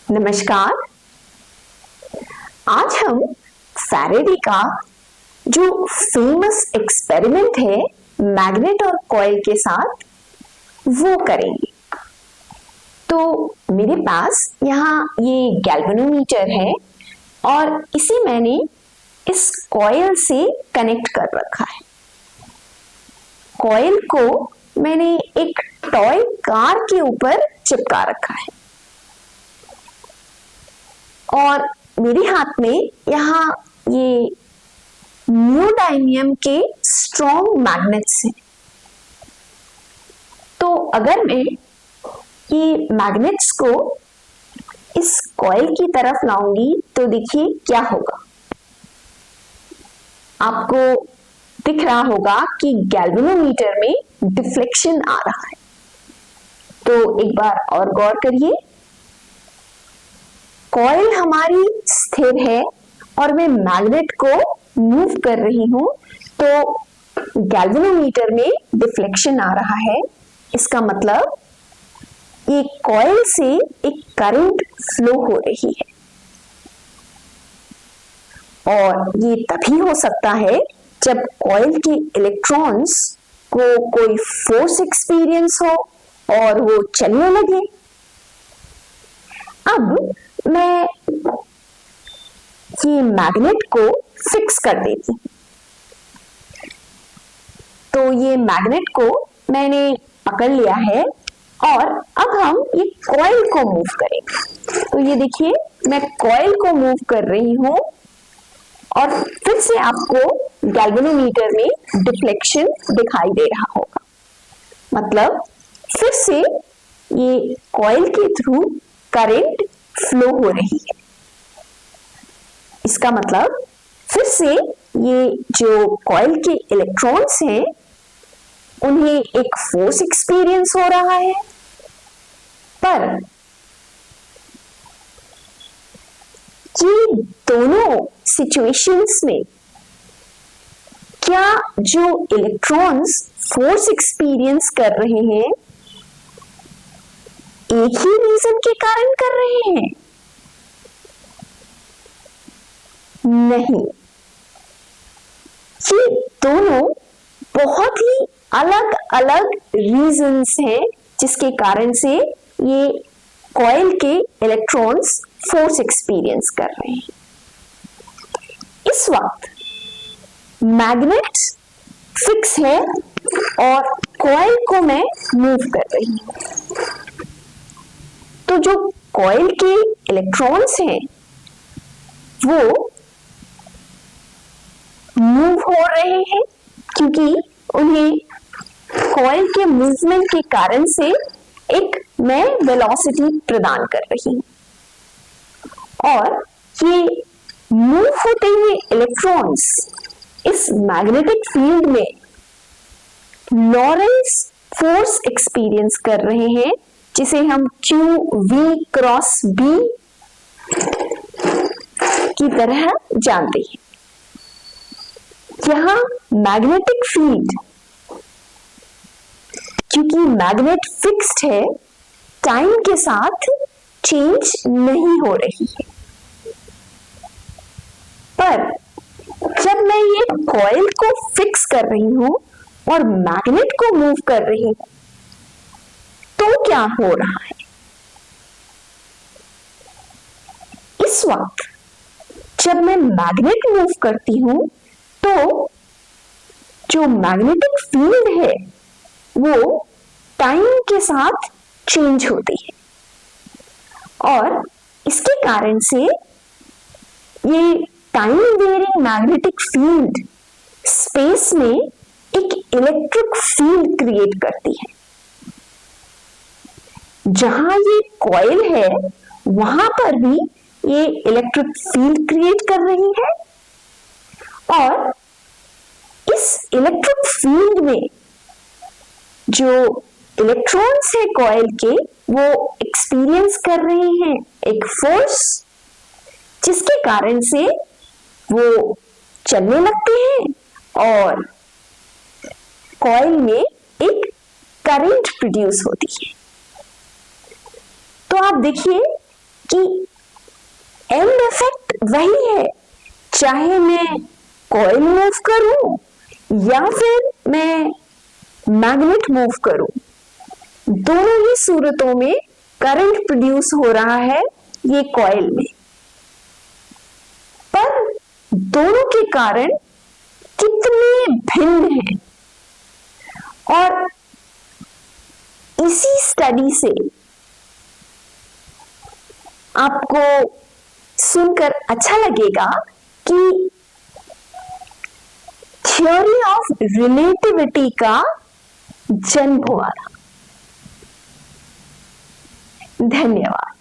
नमस्कार। आज हम फैराडे का जो फेमस एक्सपेरिमेंट है मैग्नेट और कॉइल के साथ वो करेंगे। तो मेरे पास यहाँ ये गैल्वेनोमीटर है और इसे मैंने इस कॉइल से कनेक्ट कर रखा है। कॉइल को मैंने एक टॉय कार के ऊपर चिपका रखा है और मेरे हाथ में यहाँ ये नियोडाइमियम के स्ट्रॉन्ग मैग्नेट्स हैं। तो अगर मैं ये मैग्नेट्स को इस कॉइल की तरफ लाऊंगी तो देखिए क्या होगा। आपको दिख रहा होगा कि गैल्वेनोमीटर में डिफ्लेक्शन आ रहा है। तो एक बार और गौर करिए, कॉइल हमारी स्थिर है और मैं मैग्नेट को मूव कर रही हूं तो गैल्वेनोमीटर में डिफ्लेक्शन आ रहा है। इसका मतलब ये कॉइल से एक करंट फ्लो हो रही है और ये तभी हो सकता है जब कॉइल के इलेक्ट्रॉन्स को कोई फोर्स एक्सपीरियंस हो और वो चलने लगे। अब मैं ये मैग्नेट को फिक्स कर देती हूँ। तो ये मैग्नेट को मैंने पकड़ लिया है और अब हम ये कॉइल को मूव करेंगे। तो ये देखिए, मैं कॉइल को मूव कर रही हूँ और फिर से आपको गैल्वेनोमीटर में डिफ्लेक्शन दिखाई दे रहा होगा। मतलब फिर से ये कॉइल के थ्रू करंट फ्लो हो रही है। इसका मतलब फिर से ये जो कॉइल के इलेक्ट्रॉन्स हैं उन्हें एक फोर्स एक्सपीरियंस हो रहा है, पर ये दोनों सिचुएशंस में क्या जो इलेक्ट्रॉन्स फोर्स एक्सपीरियंस कर रहे हैं एक ही रीजन के कारण कर रहे हैं? नहीं, ये दोनों बहुत ही अलग अलग रीजंस हैं जिसके कारण से ये कॉइल के इलेक्ट्रॉन्स फोर्स एक्सपीरियंस कर रहे हैं। इस वक्त मैग्नेट फिक्स है और कॉइल को मैं मूव कर रही हूं। तो जो कॉइल के इलेक्ट्रॉन्स हैं वो मूव हो रहे हैं क्योंकि उन्हें कॉइल के मूवमेंट के कारण से एक मैं वेलोसिटी प्रदान कर रही हूं और ये मूव होते हुए इलेक्ट्रॉन्स इस मैग्नेटिक फील्ड में लॉरेंस फोर्स एक्सपीरियंस कर रहे हैं जिसे हम QV क्रॉस B की तरह जानते हैं। यहां मैग्नेटिक फील्ड, क्योंकि मैग्नेट फिक्स्ड है, टाइम के साथ चेंज नहीं हो रही है। पर जब मैं ये कॉइल को फिक्स कर रही हूं और मैग्नेट को मूव कर रही हूं तो क्या हो रहा है? इस वक्त जब मैं मैग्नेट मूव करती हूं तो जो मैग्नेटिक फील्ड है वो टाइम के साथ चेंज होती है और इसके कारण से ये time varying magnetic field space में एक इलेक्ट्रिक फील्ड क्रिएट करती है। जहां ये कॉइल है वहां पर भी ये इलेक्ट्रिक फील्ड क्रिएट कर रही है और इस इलेक्ट्रिक फील्ड में जो इलेक्ट्रॉन्स है कॉइल के वो एक्सपीरियंस कर रहे हैं एक फोर्स जिसके कारण से वो चलने लगते हैं और कॉइल में एक करंट प्रोड्यूस होती है। तो आप देखिए कि एंड इफेक्ट वही है, चाहे मैं कॉइल मूव करूं या फिर मैं मैग्नेट मूव करूं, दोनों ही सूरतों में करंट प्रोड्यूस हो रहा है ये कॉइल में। पर दोनों के कारण कितने भिन्न हैं, और इसी स्टडी से आपको सुनकर अच्छा लगेगा कि थ्योरी ऑफ रिलेटिविटी का जन्म हुआ था। धन्यवाद।